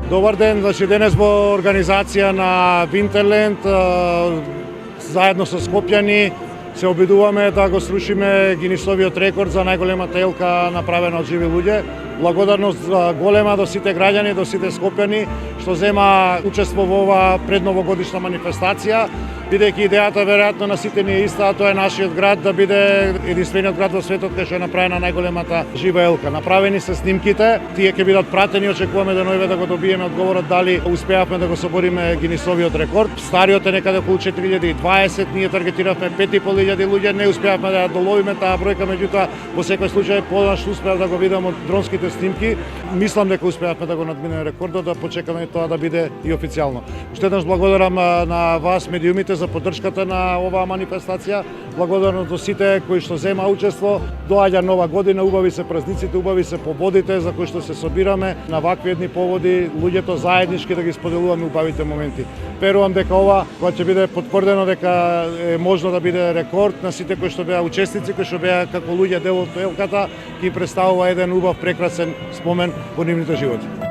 Добар ден, денес во организација на Винтерленд, заедно со скопјани, се обидуваме да го срушиме Гинисовиот рекорд за најголемата елка направена од живи луѓе. Благодарност голема до сите граѓани, до сите скопјани што зема учество во оваа предновогодишна манифестација, бидејќи идејата веројатно на сите ни е иста, а тоа е нашиот град да биде единствениот град во светот кај што е направена најголемата жива елка. Направени се снимките, тие ќе бидат пратени, очекуваме денојве да го добиеме одговорот дали успеавме да го собориме Гинисовиот рекорд. Стариот е некаде околу 4020, ние таргетиравме 5500 луѓе, не успеавме да ја доловиме таа бројка, меѓутоа во секој случај понаш успеав да го видам од дронските снимки. Мислам дека успеавме да го надминеме рекордот, да почекаме тоа да биде и официјално. Уште еднаш благодарам на вас медиумите за поддршката на оваа манифестација. Благодарам до сите кои што зема учество. Доаѓа нова година, убави се празниците, убави се пободите за кои што се собираме на вакви едни поводи, луѓето заеднички да ги споделуваме убавите моменти. Верувам дека ова кога ќе биде потврдено дека е можно да биде рекорд на сите кои што беа учесници, кои што беа како луѓе дел од елката, ќе представува еден убав прекрасен спомен во нивните животи.